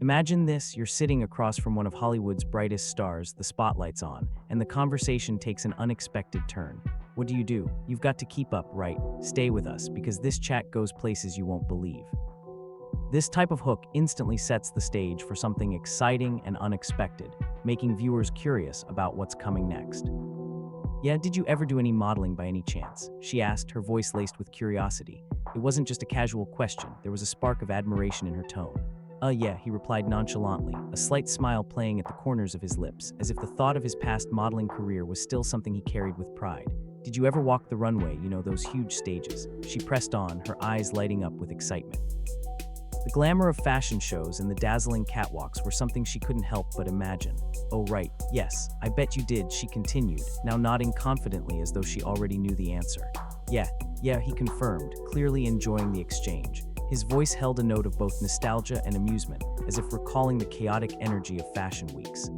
Imagine this, you're sitting across from one of Hollywood's brightest stars, the spotlight's on, and the conversation takes an unexpected turn. What do? You've got to keep up, right? Stay with us, because this chat goes places you won't believe. This type of hook instantly sets the stage for something exciting and unexpected, making viewers curious about what's coming next. Yeah, did you ever do any modeling by any chance? She asked, her voice laced with curiosity. It wasn't just a casual question, there was a spark of admiration in her tone. Yeah, he replied nonchalantly, a slight smile playing at the corners of his lips, as if the thought of his past modeling career was still something he carried with pride. Did you ever walk the runway, those huge stages? She pressed on, her eyes lighting up with excitement. The glamour of fashion shows and the dazzling catwalks were something she couldn't help but imagine. Oh right, yes, I bet you did, she continued, now nodding confidently as though she already knew the answer. Yeah, he confirmed, clearly enjoying the exchange. His voice held a note of both nostalgia and amusement, as if recalling the chaotic energy of fashion weeks.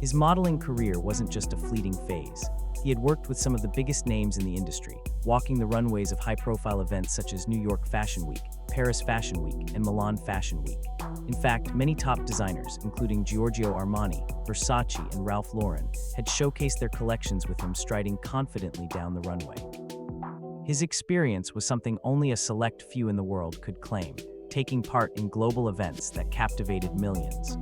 His modeling career wasn't just a fleeting phase. He had worked with some of the biggest names in the industry, walking the runways of high-profile events such as New York Fashion Week, Paris Fashion Week, and Milan Fashion Week. In fact, many top designers, including Giorgio Armani, Versace, and Ralph Lauren, had showcased their collections with him striding confidently down the runway. His experience was something only a select few in the world could claim, taking part in global events that captivated millions.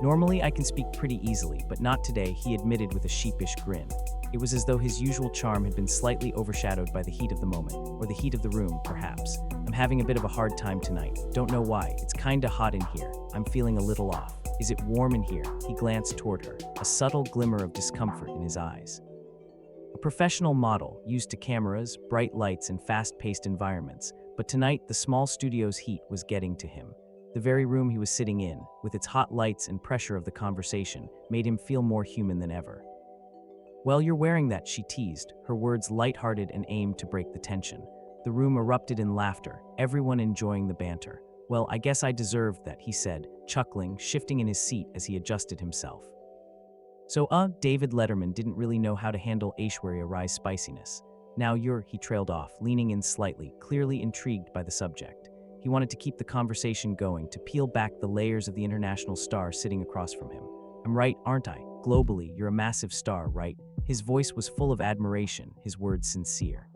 Normally, I can speak pretty easily, but not today, he admitted with a sheepish grin. It was as though his usual charm had been slightly overshadowed by the heat of the moment, or the heat of the room, perhaps. I'm having a bit of a hard time tonight. Don't know why. It's kinda hot in here. I'm feeling a little off. Is it warm in here? He glanced toward her, a subtle glimmer of discomfort in his eyes. A professional model, used to cameras, bright lights, and fast-paced environments, but tonight the small studio's heat was getting to him. The very room he was sitting in, with its hot lights and pressure of the conversation, made him feel more human than ever. Well, you're wearing that, she teased, her words light-hearted and aimed to break the tension. The room erupted in laughter, everyone enjoying the banter. Well, I guess I deserved that, he said, chuckling, shifting in his seat as he adjusted himself. So, David Letterman didn't really know how to handle Aishwarya Rai's spiciness. Now he trailed off, leaning in slightly, clearly intrigued by the subject. He wanted to keep the conversation going, to peel back the layers of the international star sitting across from him. I'm right, aren't I? Globally, you're a massive star, right? His voice was full of admiration, his words sincere.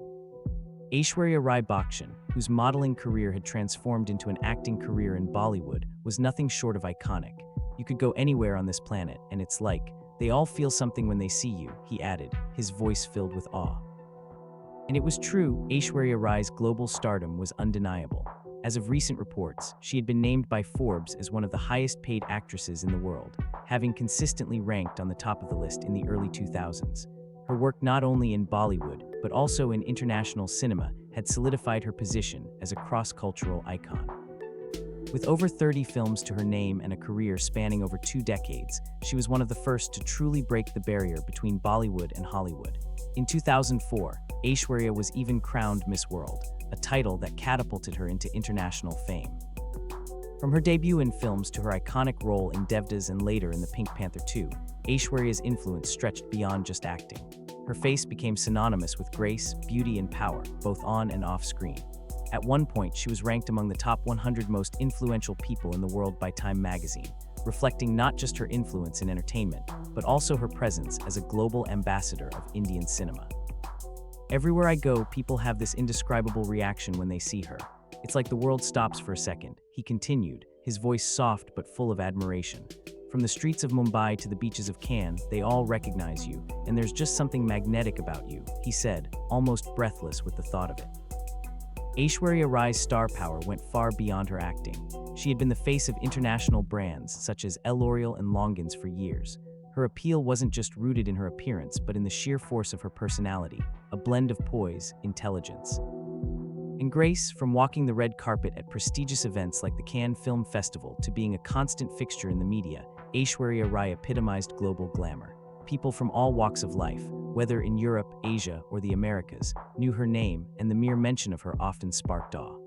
Aishwarya Rai Bachchan, whose modeling career had transformed into an acting career in Bollywood, was nothing short of iconic. You could go anywhere on this planet, and it's like, they all feel something when they see you, he added, his voice filled with awe. And it was true, Aishwarya Rai's global stardom was undeniable. As of recent reports, she had been named by Forbes as one of the highest-paid actresses in the world, having consistently ranked on the top of the list in the early 2000s. Her work not only in Bollywood, but also in international cinema, had solidified her position as a cross-cultural icon. With over 30 films to her name and a career spanning over 2 decades, she was one of the first to truly break the barrier between Bollywood and Hollywood. In 2004, Aishwarya was even crowned Miss World, a title that catapulted her into international fame. From her debut in films to her iconic role in Devdas and later in The Pink Panther 2, Aishwarya's influence stretched beyond just acting. Her face became synonymous with grace, beauty, and power, both on and off screen. At one point, she was ranked among the top 100 most influential people in the world by Time magazine, reflecting not just her influence in entertainment, but also her presence as a global ambassador of Indian cinema. Everywhere I go, people have this indescribable reaction when they see her. It's like the world stops for a second, he continued, his voice soft but full of admiration. From the streets of Mumbai to the beaches of Cannes, they all recognize you, and there's just something magnetic about you, he said, almost breathless with the thought of it. Aishwarya Rai's star power went far beyond her acting. She had been the face of international brands such as L'Oreal and Longines for years. Her appeal wasn't just rooted in her appearance, but in the sheer force of her personality, a blend of poise, intelligence, and grace. From walking the red carpet at prestigious events like the Cannes Film Festival to being a constant fixture in the media, Aishwarya Rai epitomized global glamour. People from all walks of life, whether in Europe, Asia, or the Americas, knew her name, and the mere mention of her often sparked awe.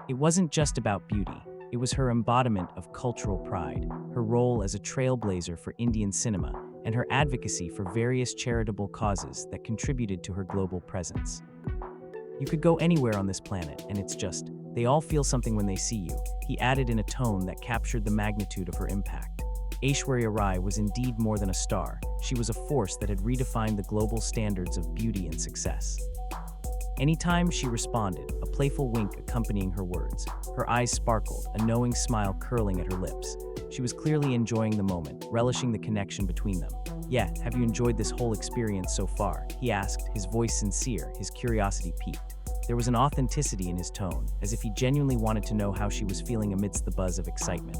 It wasn't just about beauty. It was her embodiment of cultural pride, her role as a trailblazer for Indian cinema, and her advocacy for various charitable causes that contributed to her global presence. You could go anywhere on this planet, and it's just, They all feel something when they see you, he added in a tone that captured the magnitude of her impact. Aishwarya Rai was indeed more than a star. She was a force that had redefined the global standards of beauty and success. Anytime she responded, a playful wink accompanying her words. Her eyes sparkled, a knowing smile curling at her lips. She was clearly enjoying the moment, relishing the connection between them. "Yeah, have you enjoyed this whole experience so far?" he asked, his voice sincere, his curiosity piqued. There was an authenticity in his tone, as if he genuinely wanted to know how she was feeling amidst the buzz of excitement.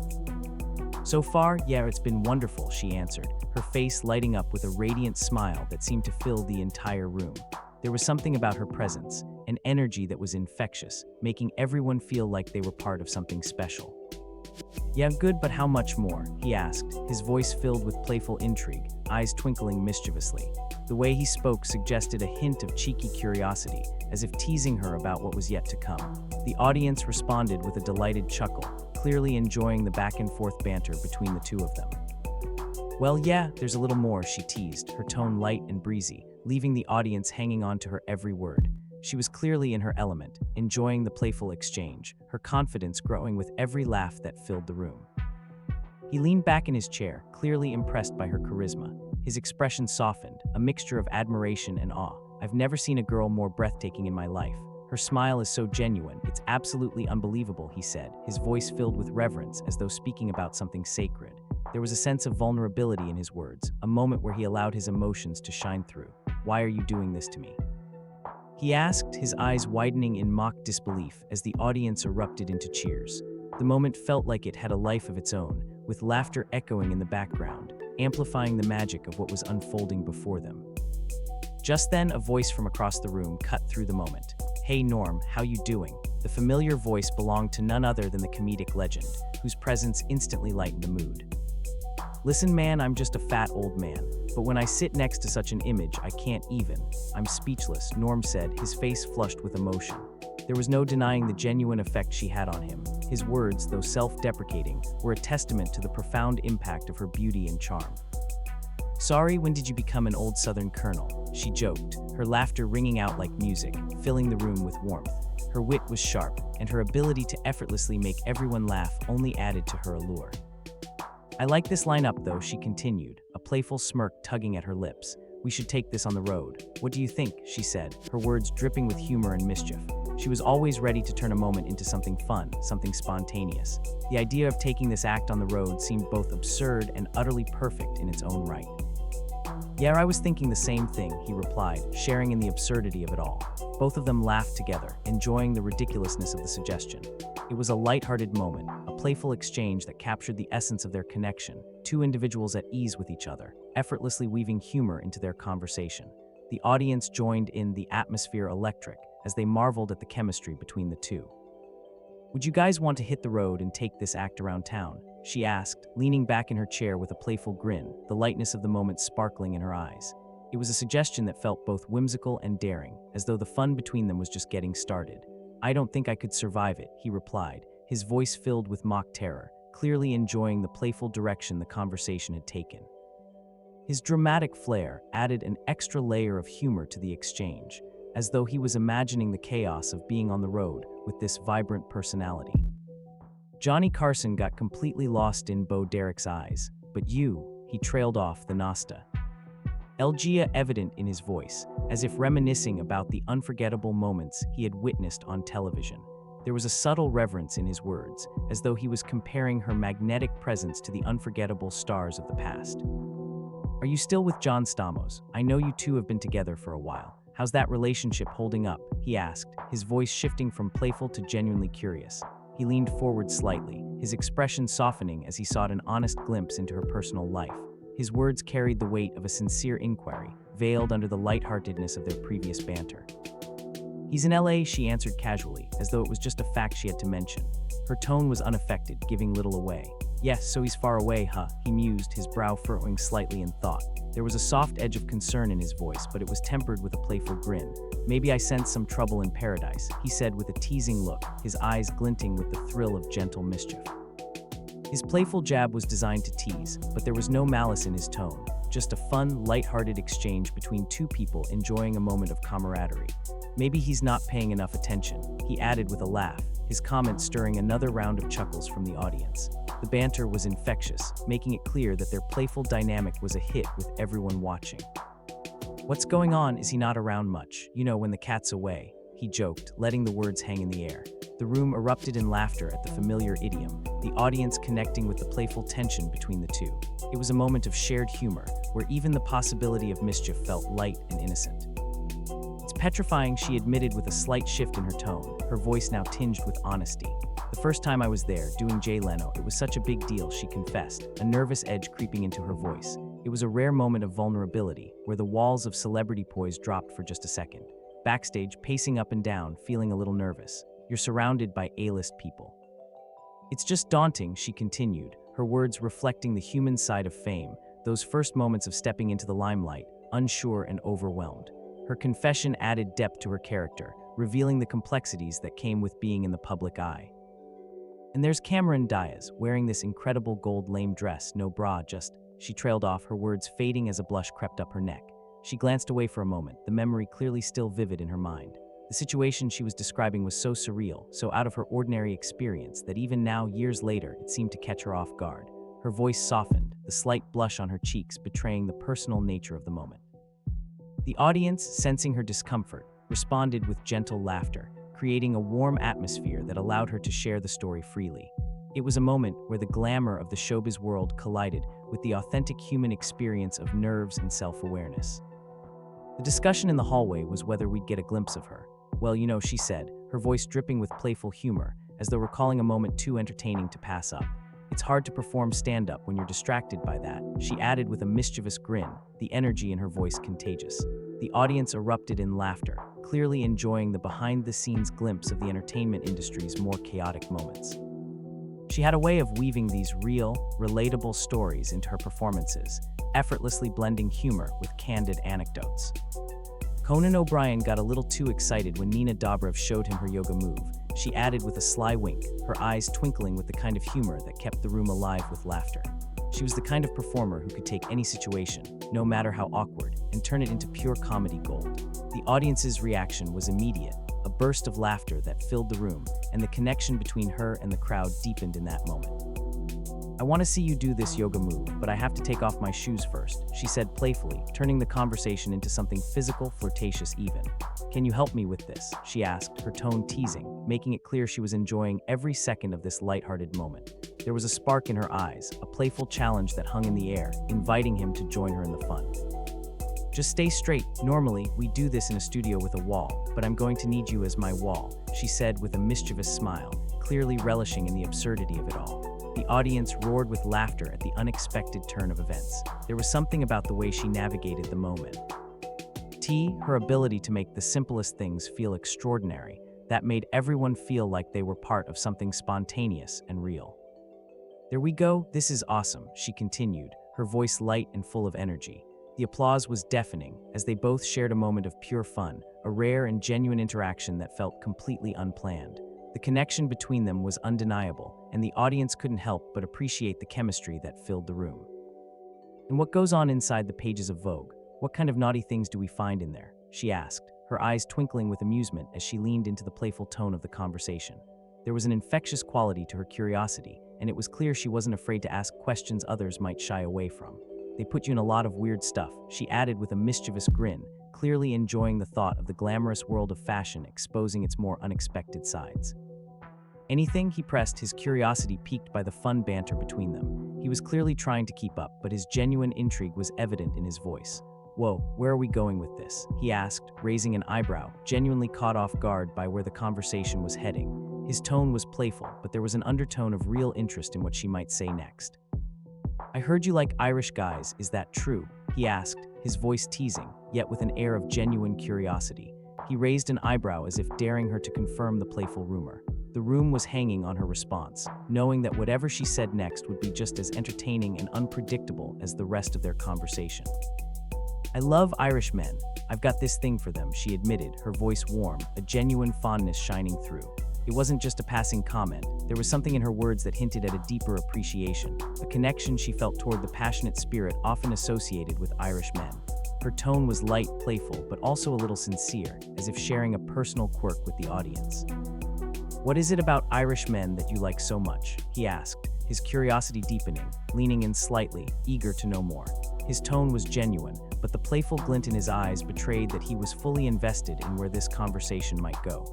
"So far, yeah, it's been wonderful," she answered, her face lighting up with a radiant smile that seemed to fill the entire room. There was something about her presence, an energy that was infectious, making everyone feel like they were part of something special. "Yeah, good, but how much more?" he asked, his voice filled with playful intrigue, eyes twinkling mischievously. The way he spoke suggested a hint of cheeky curiosity, as if teasing her about what was yet to come. The audience responded with a delighted chuckle, clearly enjoying the back-and-forth banter between the two of them. "Well, yeah, there's a little more," she teased, her tone light and breezy, leaving the audience hanging on to her every word. She was clearly in her element, enjoying the playful exchange, her confidence growing with every laugh that filled the room. He leaned back in his chair, clearly impressed by her charisma. His expression softened, a mixture of admiration and awe. "I've never seen a girl more breathtaking in my life. Her smile is so genuine, it's absolutely unbelievable," he said, his voice filled with reverence as though speaking about something sacred. There was a sense of vulnerability in his words, a moment where he allowed his emotions to shine through. "Why are you doing this to me?" he asked, his eyes widening in mock disbelief as the audience erupted into cheers. The moment felt like it had a life of its own, with laughter echoing in the background, amplifying the magic of what was unfolding before them. Just then, a voice from across the room cut through the moment. "Hey Norm, how you doing?" The familiar voice belonged to none other than the comedic legend, whose presence instantly lightened the mood. "Listen man, I'm just a fat old man, but when I sit next to such an image, I can't even. I'm speechless," Norm said, his face flushed with emotion. There was no denying the genuine effect she had on him. His words, though self-deprecating, were a testament to the profound impact of her beauty and charm. "Sorry, when did you become an old Southern colonel?" she joked, her laughter ringing out like music, filling the room with warmth. Her wit was sharp, and her ability to effortlessly make everyone laugh only added to her allure. "I like this lineup though," she continued, a playful smirk tugging at her lips. "We should take this on the road. What do you think?" she said, her words dripping with humor and mischief. She was always ready to turn a moment into something fun, something spontaneous. The idea of taking this act on the road seemed both absurd and utterly perfect in its own right. "Yeah, I was thinking the same thing," he replied, sharing in the absurdity of it all. Both of them laughed together, enjoying the ridiculousness of the suggestion. It was a light-hearted moment, a playful exchange that captured the essence of their connection, two individuals at ease with each other, effortlessly weaving humor into their conversation. The audience joined in, the atmosphere electric, as they marveled at the chemistry between the two. "Would you guys want to hit the road and take this act around town?" she asked, leaning back in her chair with a playful grin, the lightness of the moment sparkling in her eyes. It was a suggestion that felt both whimsical and daring, as though the fun between them was just getting started. "I don't think I could survive it," he replied, his voice filled with mock terror, clearly enjoying the playful direction the conversation had taken. His dramatic flair added an extra layer of humor to the exchange, as though he was imagining the chaos of being on the road with this vibrant personality. Johnny Carson got completely lost in Bo Derek's eyes. "But you," he trailed off the Nasta. Elegia evident in his voice, as if reminiscing about the unforgettable moments he had witnessed on television. There was a subtle reverence in his words, as though he was comparing her magnetic presence to the unforgettable stars of the past. "Are you still with John Stamos? I know you two have been together for a while. How's that relationship holding up?" he asked, his voice shifting from playful to genuinely curious. He leaned forward slightly, his expression softening as he sought an honest glimpse into her personal life. His words carried the weight of a sincere inquiry, veiled under the lightheartedness of their previous banter. "He's in LA," she answered casually, as though it was just a fact she had to mention. Her tone was unaffected, giving little away. "Yes, so he's far away, huh?" he mused, his brow furrowing slightly in thought. There was a soft edge of concern in his voice, but it was tempered with a playful grin. "Maybe I sense some trouble in paradise," he said with a teasing look, his eyes glinting with the thrill of gentle mischief. His playful jab was designed to tease, but there was no malice in his tone, just a fun, light-hearted exchange between two people enjoying a moment of camaraderie. Maybe he's not paying enough attention, he added with a laugh, his comment stirring another round of chuckles from the audience. The banter was infectious, making it clear that their playful dynamic was a hit with everyone watching. "What's going on? Is he not around much? You know, when the cat's away," he joked, letting the words hang in the air. The room erupted in laughter at the familiar idiom, the audience connecting with the playful tension between the two. It was a moment of shared humor, where even the possibility of mischief felt light and innocent. "It's petrifying," she admitted with a slight shift in her tone, her voice now tinged with honesty. "The first time I was there, doing Jay Leno, it was such a big deal," she confessed, a nervous edge creeping into her voice. It was a rare moment of vulnerability, where the walls of celebrity poise dropped for just a second. Backstage, pacing up and down, feeling a little nervous. "You're surrounded by A-list people." "It's just daunting," she continued, her words reflecting the human side of fame, those first moments of stepping into the limelight, unsure and overwhelmed. Her confession added depth to her character, revealing the complexities that came with being in the public eye. "And there's Cameron Diaz, wearing this incredible gold lame dress, no bra, just..." She trailed off, her words fading as a blush crept up her neck. She glanced away for a moment, the memory clearly still vivid in her mind. The situation she was describing was so surreal, so out of her ordinary experience, that even now, years later, it seemed to catch her off guard. Her voice softened, the slight blush on her cheeks betraying the personal nature of the moment. The audience, sensing her discomfort, responded with gentle laughter, creating a warm atmosphere that allowed her to share the story freely. It was a moment where the glamour of the showbiz world collided with the authentic human experience of nerves and self-awareness. The discussion in the hallway was whether we'd get a glimpse of her. "Well, you know," she said, her voice dripping with playful humor, as though recalling a moment too entertaining to pass up. "It's hard to perform stand-up when you're distracted by that," she added with a mischievous grin, the energy in her voice contagious. The audience erupted in laughter, clearly enjoying the behind-the-scenes glimpse of the entertainment industry's more chaotic moments. She had a way of weaving these real, relatable stories into her performances, effortlessly blending humor with candid anecdotes. Conan O'Brien got a little too excited when Nina Dobrev showed him her yoga move. She added with a sly wink, her eyes twinkling with the kind of humor that kept the room alive with laughter. She was the kind of performer who could take any situation, no matter how awkward, and turn it into pure comedy gold. The audience's reaction was immediate, a burst of laughter that filled the room, and the connection between her and the crowd deepened in that moment. "I want to see you do this yoga move, but I have to take off my shoes first," she said playfully, turning the conversation into something physical, flirtatious even. "Can you help me with this?" she asked, her tone teasing, making it clear she was enjoying every second of this lighthearted moment. There was a spark in her eyes, a playful challenge that hung in the air, inviting him to join her in the fun. "Just stay straight. Normally, we do this in a studio with a wall, but I'm going to need you as my wall," she said with a mischievous smile, clearly relishing in the absurdity of it all. The audience roared with laughter at the unexpected turn of events. There was something about the way she navigated the moment. Her ability to make the simplest things feel extraordinary, that made everyone feel like they were part of something spontaneous and real. "There we go, this is awesome," she continued, her voice light and full of energy. The applause was deafening, as they both shared a moment of pure fun, a rare and genuine interaction that felt completely unplanned. The connection between them was undeniable, and the audience couldn't help but appreciate the chemistry that filled the room. "And what goes on inside the pages of Vogue? What kind of naughty things do we find in there?" she asked, her eyes twinkling with amusement as she leaned into the playful tone of the conversation. There was an infectious quality to her curiosity, and it was clear she wasn't afraid to ask questions others might shy away from. "They put you in a lot of weird stuff," she added with a mischievous grin, clearly enjoying the thought of the glamorous world of fashion exposing its more unexpected sides. "Anything?" he pressed, his curiosity piqued by the fun banter between them. He was clearly trying to keep up, but his genuine intrigue was evident in his voice. "Whoa, where are we going with this?" he asked, raising an eyebrow, genuinely caught off guard by where the conversation was heading. His tone was playful, but there was an undertone of real interest in what she might say next. "I heard you like Irish guys, is that true?" he asked, his voice teasing, yet with an air of genuine curiosity. He raised an eyebrow as if daring her to confirm the playful rumor. The room was hanging on her response, knowing that whatever she said next would be just as entertaining and unpredictable as the rest of their conversation. "I love Irish men. I've got this thing for them," she admitted, her voice warm, a genuine fondness shining through. It wasn't just a passing comment. There was something in her words that hinted at a deeper appreciation, a connection she felt toward the passionate spirit often associated with Irish men. Her tone was light, playful, but also a little sincere, as if sharing a personal quirk with the audience. "What is it about Irish men that you like so much?" he asked, his curiosity deepening, leaning in slightly, eager to know more. His tone was genuine, but the playful glint in his eyes betrayed that he was fully invested in where this conversation might go.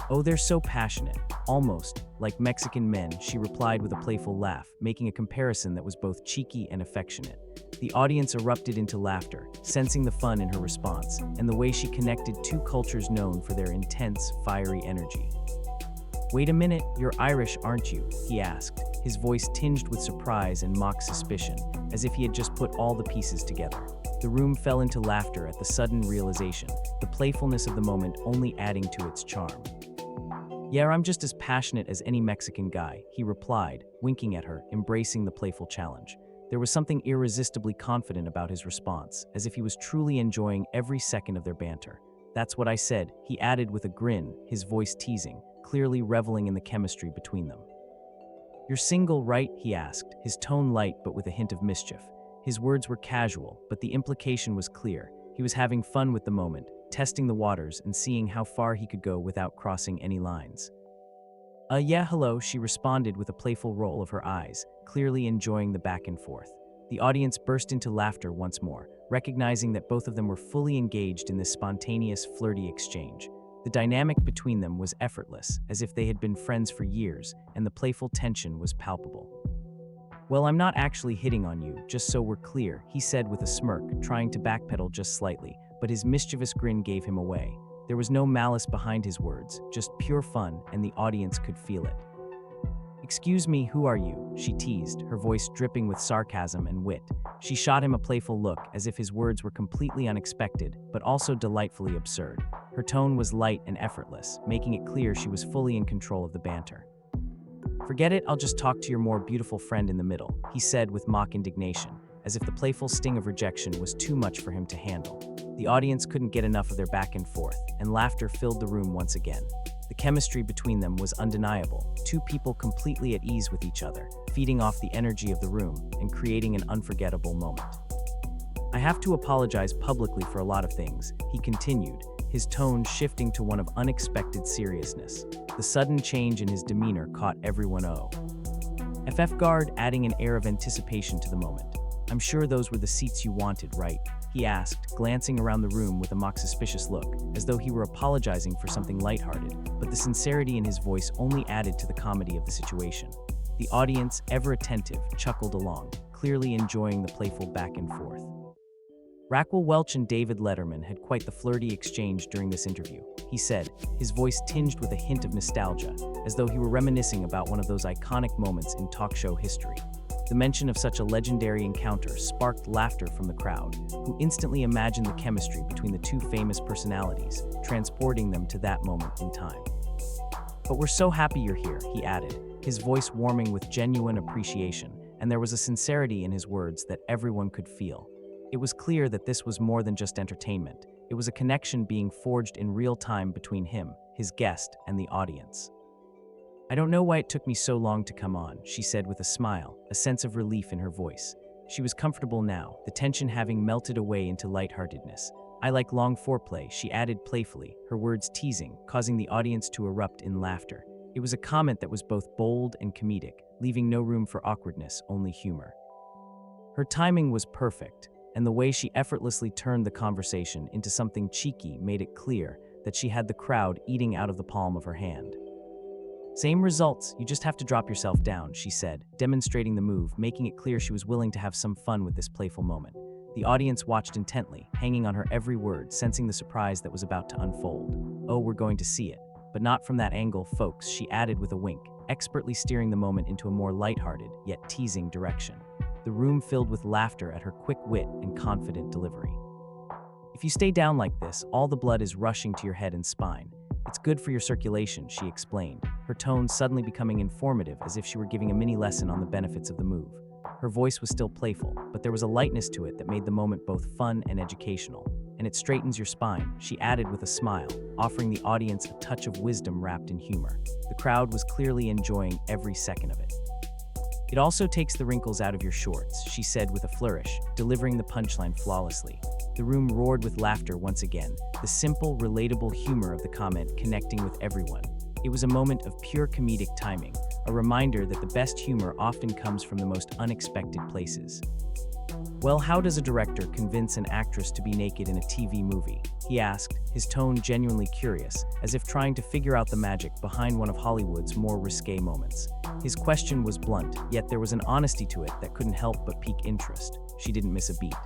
"Oh, they're so passionate, almost like Mexican men," she replied with a playful laugh, making a comparison that was both cheeky and affectionate. The audience erupted into laughter, sensing the fun in her response, and the way she connected two cultures known for their intense, fiery energy. "Wait a minute, you're Irish, aren't you?" he asked, his voice tinged with surprise and mock suspicion, as if he had just put all the pieces together. The room fell into laughter at the sudden realization, the playfulness of the moment only adding to its charm. "Yeah, I'm just as passionate as any Mexican guy," he replied, winking at her, embracing the playful challenge. There was something irresistibly confident about his response, as if he was truly enjoying every second of their banter. "That's what I said," he added with a grin, his voice teasing, clearly reveling in the chemistry between them. "You're single, right?" he asked, his tone light but with a hint of mischief. His words were casual, but the implication was clear. He was having fun with the moment, testing the waters and seeing how far he could go without crossing any lines. Yeah, hello," she responded with a playful roll of her eyes, clearly enjoying the back and forth. The audience burst into laughter once more, recognizing that both of them were fully engaged in this spontaneous, flirty exchange. The dynamic between them was effortless, as if they had been friends for years, and the playful tension was palpable. "Well, I'm not actually hitting on you, just so we're clear," he said with a smirk, trying to backpedal just slightly, but his mischievous grin gave him away. There was no malice behind his words, just pure fun, and the audience could feel it. "Excuse me, who are you?" she teased, her voice dripping with sarcasm and wit. She shot him a playful look, as if his words were completely unexpected, but also delightfully absurd. Her tone was light and effortless, making it clear she was fully in control of the banter. "Forget it, I'll just talk to your more beautiful friend in the middle," he said with mock indignation, as if the playful sting of rejection was too much for him to handle. The audience couldn't get enough of their back and forth, and laughter filled the room once again. The chemistry between them was undeniable, two people completely at ease with each other, feeding off the energy of the room and creating an unforgettable moment. "I have to apologize publicly for a lot of things," he continued, his tone shifting to one of unexpected seriousness. The sudden change in his demeanor caught everyone off guard, adding an air of anticipation to the moment. "I'm sure those were the seats you wanted, right?" he asked, glancing around the room with a mock suspicious look, as though he were apologizing for something lighthearted, but the sincerity in his voice only added to the comedy of the situation. The audience, ever attentive, chuckled along, clearly enjoying the playful back and forth. Raquel Welch and David Letterman had quite the flirty exchange during this interview, he said, his voice tinged with a hint of nostalgia, as though he were reminiscing about one of those iconic moments in talk show history. The mention of such a legendary encounter sparked laughter from the crowd, who instantly imagined the chemistry between the two famous personalities, transporting them to that moment in time. "But we're so happy you're here," he added, his voice warming with genuine appreciation, and there was a sincerity in his words that everyone could feel. It was clear that this was more than just entertainment. It was a connection being forged in real time between him, his guest, and the audience. "I don't know why it took me so long to come on," she said with a smile, a sense of relief in her voice. She was comfortable now, the tension having melted away into lightheartedness. "I like long foreplay," she added playfully, her words teasing, causing the audience to erupt in laughter. It was a comment that was both bold and comedic, leaving no room for awkwardness, only humor. Her timing was perfect, and the way she effortlessly turned the conversation into something cheeky made it clear that she had the crowd eating out of the palm of her hand. "Same results, you just have to drop yourself down," she said, demonstrating the move, making it clear she was willing to have some fun with this playful moment. The audience watched intently, hanging on her every word, sensing the surprise that was about to unfold. "Oh, we're going to see it. But not from that angle, folks," she added with a wink, expertly steering the moment into a more lighthearted, yet teasing direction. The room filled with laughter at her quick wit and confident delivery. "If you stay down like this, all the blood is rushing to your head and spine. It's good for your circulation," she explained, her tone suddenly becoming informative as if she were giving a mini lesson on the benefits of the move. Her voice was still playful, but there was a lightness to it that made the moment both fun and educational. "And it straightens your spine," she added with a smile, offering the audience a touch of wisdom wrapped in humor. The crowd was clearly enjoying every second of it. "It also takes the wrinkles out of your shorts," she said with a flourish, delivering the punchline flawlessly. The room roared with laughter once again, the simple, relatable humor of the comment connecting with everyone. It was a moment of pure comedic timing, a reminder that the best humor often comes from the most unexpected places. "Well, how does a director convince an actress to be naked in a TV movie?" he asked, his tone genuinely curious, as if trying to figure out the magic behind one of Hollywood's more risque moments. His question was blunt, yet there was an honesty to it that couldn't help but pique interest. She didn't miss a beat.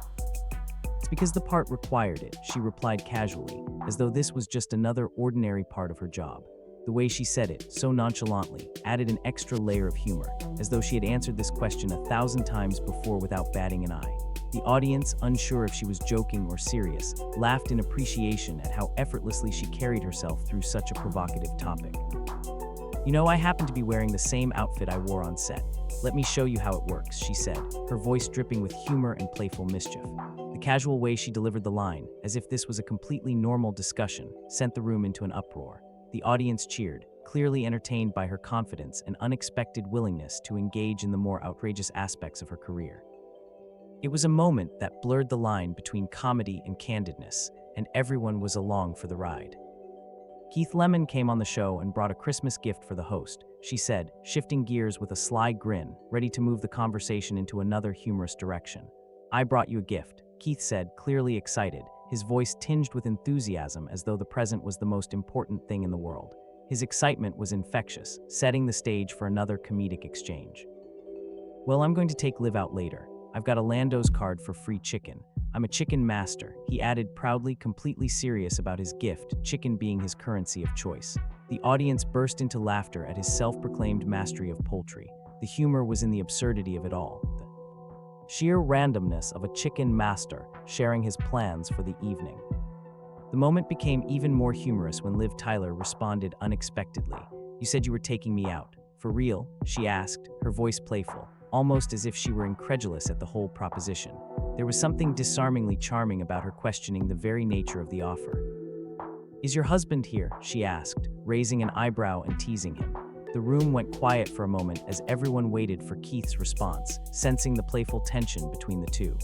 "It's because the part required it," she replied casually, as though this was just another ordinary part of her job. The way she said it, so nonchalantly, added an extra layer of humor, as though she had answered this question 1,000 times before without batting an eye. The audience, unsure if she was joking or serious, laughed in appreciation at how effortlessly she carried herself through such a provocative topic. "You know, I happen to be wearing the same outfit I wore on set. Let me show you how it works," she said, her voice dripping with humor and playful mischief. The casual way she delivered the line, as if this was a completely normal discussion, sent the room into an uproar. The audience cheered, clearly entertained by her confidence and unexpected willingness to engage in the more outrageous aspects of her career. It was a moment that blurred the line between comedy and candidness, and everyone was along for the ride. "Keith Lemon came on the show and brought a Christmas gift for the host," she said, shifting gears with a sly grin, ready to move the conversation into another humorous direction. "I brought you a gift," Keith said, clearly excited, his voice tinged with enthusiasm as though the present was the most important thing in the world. His excitement was infectious, setting the stage for another comedic exchange. "Well, I'm going to take Liv out later. I've got a Lando's card for free chicken. I'm a chicken master," he added proudly, completely serious about his gift, chicken being his currency of choice. The audience burst into laughter at his self-proclaimed mastery of poultry. The humor was in the absurdity of it all. The sheer randomness of a chicken master sharing his plans for the evening. The moment became even more humorous when Liv Tyler responded unexpectedly. "You said you were taking me out. For real?" she asked, her voice playful, almost as if she were incredulous at the whole proposition. There was something disarmingly charming about her questioning the very nature of the offer. "Is your husband here?" she asked, raising an eyebrow and teasing him. The room went quiet for a moment as everyone waited for Keith's response, sensing the playful tension between the two.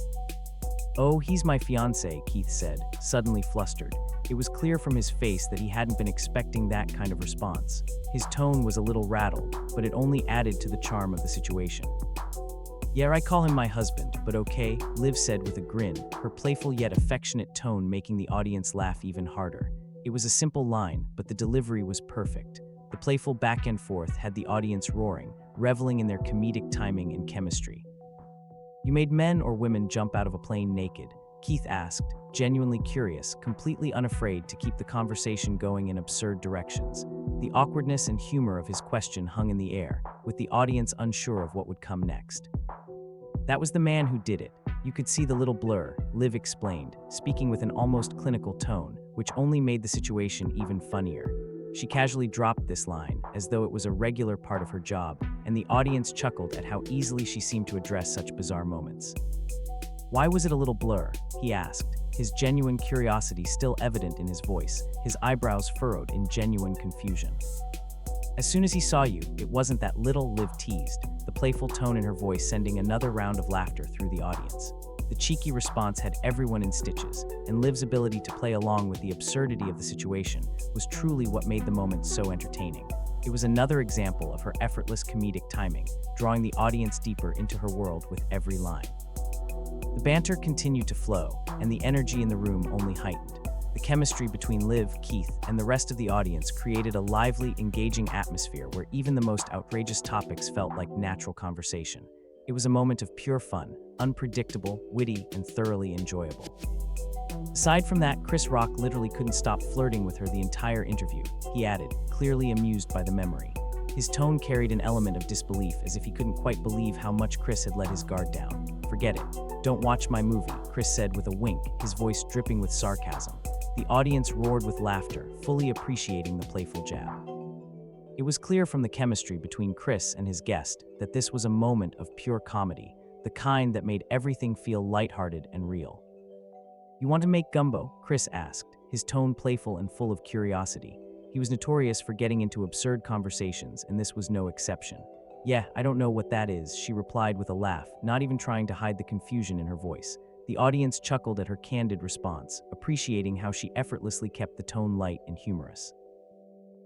"Oh, he's my fiancé," Keith said, suddenly flustered. It was clear from his face that he hadn't been expecting that kind of response. His tone was a little rattled, but it only added to the charm of the situation. "Yeah, I call him my husband, but okay," Liv said with a grin, her playful yet affectionate tone making the audience laugh even harder. It was a simple line, but the delivery was perfect. The playful back and forth had the audience roaring, reveling in their comedic timing and chemistry. "You made men or women jump out of a plane naked?" Keith asked, genuinely curious, completely unafraid to keep the conversation going in absurd directions. The awkwardness and humor of his question hung in the air, with the audience unsure of what would come next. "That was the man who did it. You could see the little blur," Liv explained, speaking with an almost clinical tone, which only made the situation even funnier. She casually dropped this line, as though it was a regular part of her job, and the audience chuckled at how easily she seemed to address such bizarre moments. "Why was it a little blur?" he asked, his genuine curiosity still evident in his voice, his eyebrows furrowed in genuine confusion. "As soon as he saw you, it wasn't that little," Liv teased, the playful tone in her voice sending another round of laughter through the audience. The cheeky response had everyone in stitches, and Liv's ability to play along with the absurdity of the situation was truly what made the moment so entertaining. It was another example of her effortless comedic timing, drawing the audience deeper into her world with every line. The banter continued to flow, and the energy in the room only heightened. The chemistry between Liv, Keith, and the rest of the audience created a lively, engaging atmosphere where even the most outrageous topics felt like natural conversation. It was a moment of pure fun, unpredictable, witty, and thoroughly enjoyable. Aside from that, Chris Rock literally couldn't stop flirting with her the entire interview, he added, clearly amused by the memory. His tone carried an element of disbelief, as if he couldn't quite believe how much Chris had let his guard down. "Forget it. Don't watch my movie," Chris said with a wink, his voice dripping with sarcasm. The audience roared with laughter, fully appreciating the playful jab. It was clear from the chemistry between Chris and his guest that this was a moment of pure comedy, the kind that made everything feel lighthearted and real. "You want to make gumbo?" Chris asked, his tone playful and full of curiosity. He was notorious for getting into absurd conversations, and this was no exception. "Yeah, I don't know what that is," she replied with a laugh, not even trying to hide the confusion in her voice. The audience chuckled at her candid response, appreciating how she effortlessly kept the tone light and humorous.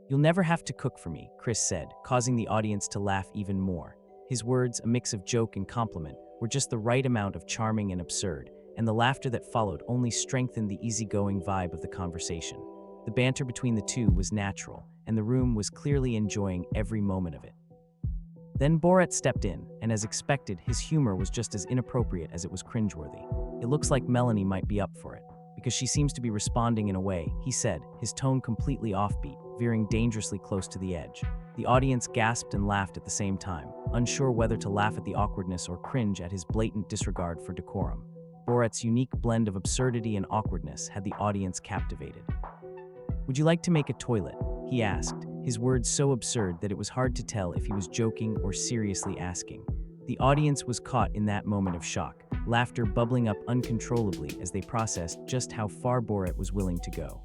"You'll never have to cook for me," Chris said, causing the audience to laugh even more. His words, a mix of joke and compliment, were just the right amount of charming and absurd, and the laughter that followed only strengthened the easygoing vibe of the conversation. The banter between the two was natural, and the room was clearly enjoying every moment of it. Then Borat stepped in, and as expected, his humor was just as inappropriate as it was cringeworthy. "It looks like Melanie might be up for it, because she seems to be responding in a way," he said, his tone completely offbeat, veering dangerously close to the edge. The audience gasped and laughed at the same time, unsure whether to laugh at the awkwardness or cringe at his blatant disregard for decorum. Borat's unique blend of absurdity and awkwardness had the audience captivated. "Would you like to make a toilet?" he asked, his words so absurd that it was hard to tell if he was joking or seriously asking. The audience was caught in that moment of shock, laughter bubbling up uncontrollably as they processed just how far Borat was willing to go.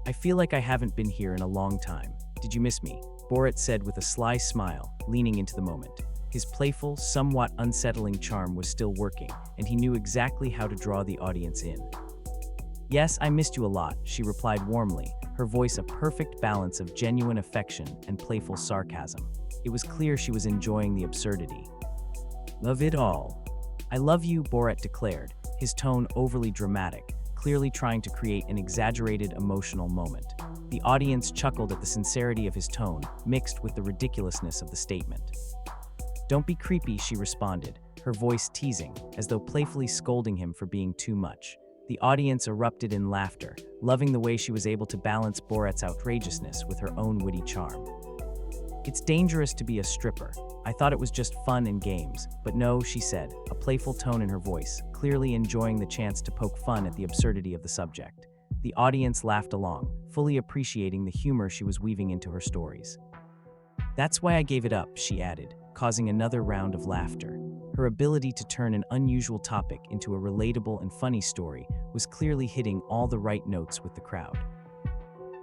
"I feel like I haven't been here in a long time. Did you miss me?" Borat said with a sly smile, leaning into the moment. His playful, somewhat unsettling charm was still working, and he knew exactly how to draw the audience in. "Yes, I missed you a lot," she replied warmly, her voice a perfect balance of genuine affection and playful sarcasm. It was clear she was enjoying the absurdity. "Love it all." "I love you," Borat declared, his tone overly dramatic, clearly trying to create an exaggerated emotional moment. The audience chuckled at the sincerity of his tone, mixed with the ridiculousness of the statement. "Don't be creepy," she responded, her voice teasing, as though playfully scolding him for being too much. The audience erupted in laughter, loving the way she was able to balance Borat's outrageousness with her own witty charm. "It's dangerous to be a stripper. I thought it was just fun and games, but no," she said, a playful tone in her voice, clearly enjoying the chance to poke fun at the absurdity of the subject. The audience laughed along, fully appreciating the humor she was weaving into her stories. "That's why I gave it up," she added, causing another round of laughter. Her ability to turn an unusual topic into a relatable and funny story was clearly hitting all the right notes with the crowd.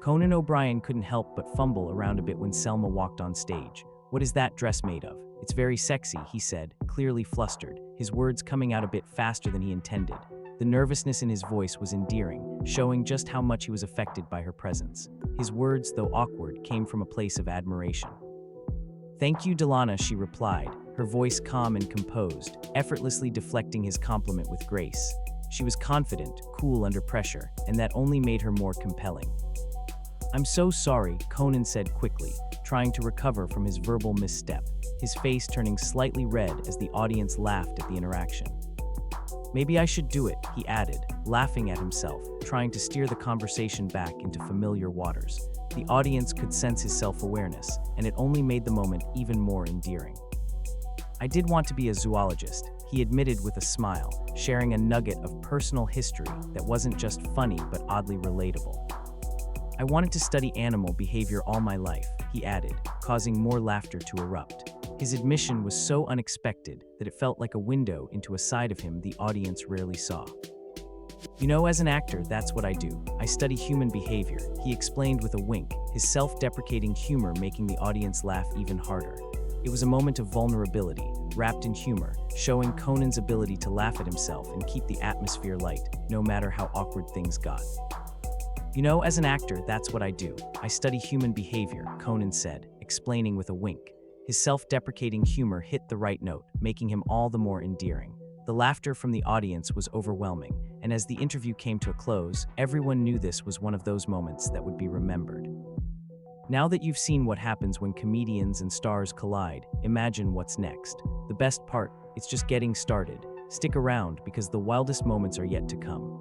Conan O'Brien couldn't help but fumble around a bit when Selma walked on stage. "What is that dress made of? It's very sexy," he said, clearly flustered, his words coming out a bit faster than he intended. The nervousness in his voice was endearing, showing just how much he was affected by her presence. His words, though awkward, came from a place of admiration. "Thank you, Delana," she replied, her voice calm and composed, effortlessly deflecting his compliment with grace. She was confident, cool under pressure, and that only made her more compelling. "I'm so sorry," Conan said quickly, trying to recover from his verbal misstep, his face turning slightly red as the audience laughed at the interaction. "Maybe I should do it," he added, laughing at himself, trying to steer the conversation back into familiar waters. The audience could sense his self-awareness, and it only made the moment even more endearing. "I did want to be a zoologist," he admitted with a smile, sharing a nugget of personal history that wasn't just funny but oddly relatable. "I wanted to study animal behavior all my life," he added, causing more laughter to erupt. His admission was so unexpected that it felt like a window into a side of him the audience rarely saw. "You know, as an actor, that's what I do. I study human behavior," he explained with a wink, his self-deprecating humor making the audience laugh even harder. It was a moment of vulnerability, wrapped in humor, showing Conan's ability to laugh at himself and keep the atmosphere light, no matter how awkward things got. "You know, as an actor, that's what I do. I study human behavior," Conan said, explaining with a wink. His self-deprecating humor hit the right note, making him all the more endearing. The laughter from the audience was overwhelming, and as the interview came to a close, everyone knew this was one of those moments that would be remembered. Now that you've seen what happens when comedians and stars collide, imagine what's next. The best part, it's just getting started. Stick around because the wildest moments are yet to come.